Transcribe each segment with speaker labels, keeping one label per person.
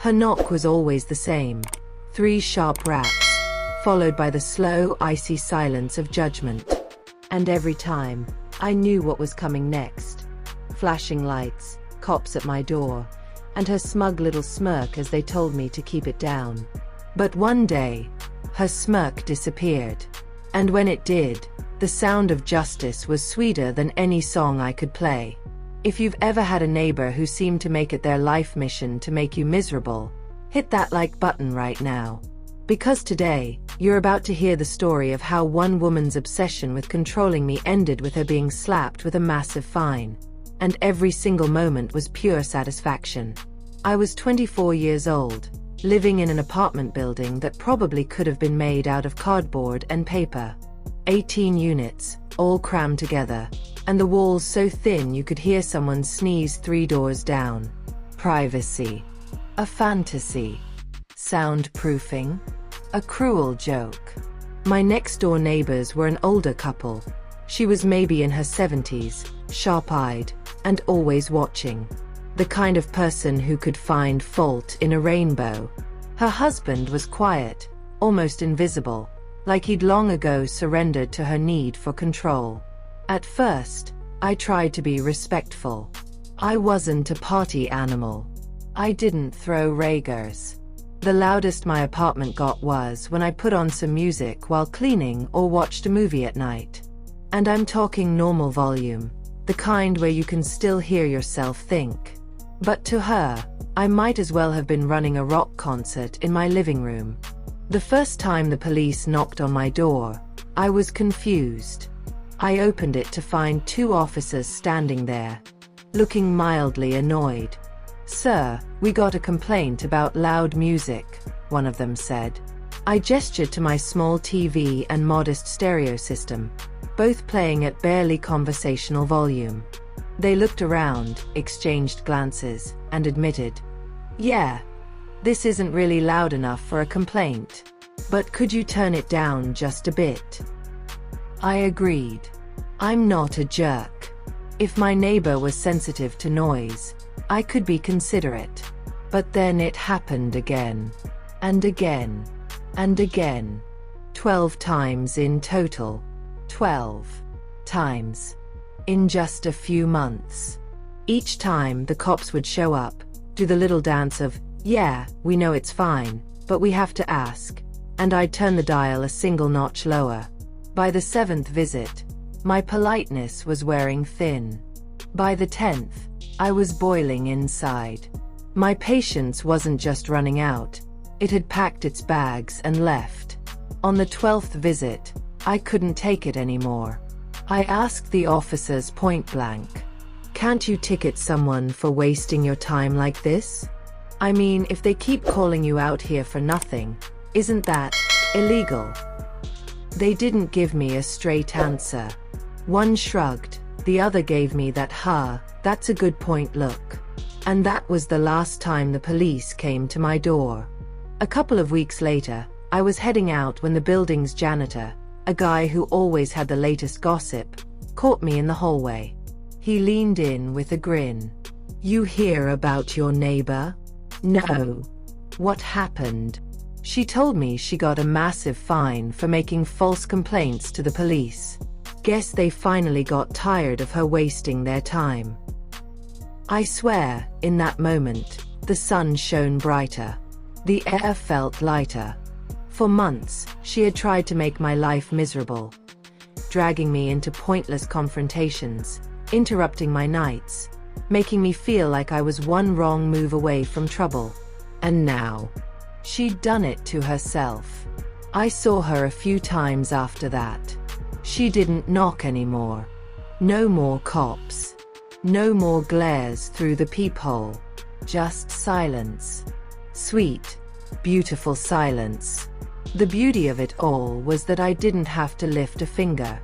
Speaker 1: Her knock was always the same. 3 sharp raps, followed by the slow, icy silence of judgment. And every time, I knew what was coming next. Flashing lights, cops at my door, and her smug little smirk as they told me to keep it down. But one day, her smirk disappeared. And when it did, the sound of justice was sweeter than any song I could play. If you've ever had a neighbor who seemed to make it their life mission to make you miserable, hit that like button right now. Because today, you're about to hear the story of how one woman's obsession with controlling me ended with her being slapped with a massive fine. And every single moment was pure satisfaction. I was 24 years old, living in an apartment building that probably could have been made out of cardboard and paper. 18 units, all crammed together, and the walls so thin you could hear someone sneeze 3 doors down. Privacy. A fantasy. Soundproofing. A cruel joke. My next-door neighbors were an older couple. She was maybe in her 70s, sharp-eyed, and always watching. The kind of person who could find fault in a rainbow. Her husband was quiet, almost invisible, like he'd long ago surrendered to her need for control. At first, I tried to be respectful. I wasn't a party animal. I didn't throw raggers. The loudest my apartment got was when I put on some music while cleaning or watched a movie at night. And I'm talking normal volume, the kind where you can still hear yourself think. But to her, I might as well have been running a rock concert in my living room. The first time the police knocked on my door, I was confused. I opened it to find 2 officers standing there, looking mildly annoyed. "Sir, we got a complaint about loud music," one of them said. I gestured to my small TV and modest stereo system, both playing at barely conversational volume. They looked around, exchanged glances, and admitted, "Yeah, this isn't really loud enough for a complaint. But could you turn it down just a bit?" I agreed. I'm not a jerk. If my neighbor was sensitive to noise, I could be considerate. But then it happened again. And again. And again. 12 times in total. 12 times. In just a few months. Each time the cops would show up, do the little dance of, "Yeah, we know it's fine, but we have to ask," and I'd turn the dial a single notch lower. By the 7th visit, my politeness was wearing thin. By the 10th, I was boiling inside. My patience wasn't just running out, it had packed its bags and left. On the 12th visit, I couldn't take it anymore. I asked the officers point blank, "Can't you ticket someone for wasting your time like this? I mean, if they keep calling you out here for nothing, isn't that illegal?" They didn't give me a straight answer. One shrugged, the other gave me that that's a good point look. And that was the last time the police came to my door. A couple of weeks later, I was heading out when the building's janitor, a guy who always had the latest gossip, caught me in the hallway. He leaned in with a grin. "You hear about your neighbor?" "No." "What happened?" She told me she got a massive fine for making false complaints to the police. Guess they finally got tired of her wasting their time. I swear, in that moment, the sun shone brighter. The air felt lighter. For months, she had tried to make my life miserable, dragging me into pointless confrontations, interrupting my nights, making me feel like I was one wrong move away from trouble. And now, she'd done it to herself. I saw her a few times after that. She didn't knock anymore. No more cops. No more glares through the peephole. Just silence. Sweet, beautiful silence. The beauty of it all was that I didn't have to lift a finger.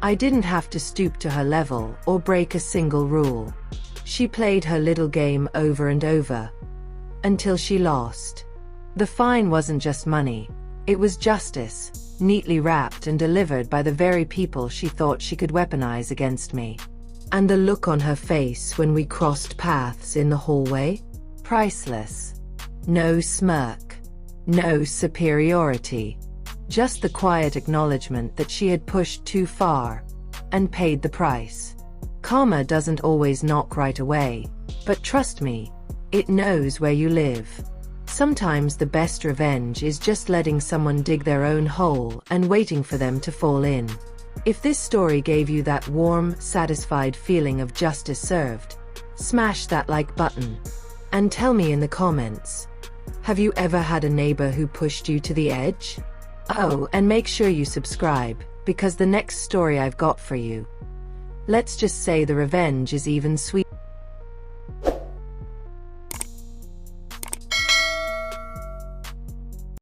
Speaker 1: I didn't have to stoop to her level or break a single rule. She played her little game over and over, until she lost. The fine wasn't just money, it was justice, neatly wrapped and delivered by the very people she thought she could weaponize against me. And the look on her face when we crossed paths in the hallway? Priceless. No smirk. No superiority. Just the quiet acknowledgement that she had pushed too far and paid the price. Karma doesn't always knock right away, but trust me, it knows where you live. Sometimes the best revenge is just letting someone dig their own hole and waiting for them to fall in. If this story gave you that warm, satisfied feeling of justice served, smash that like button. And tell me in the comments, have you ever had a neighbor who pushed you to the edge? Oh, and make sure you subscribe, because the next story I've got for you, let's just say the revenge is even sweeter.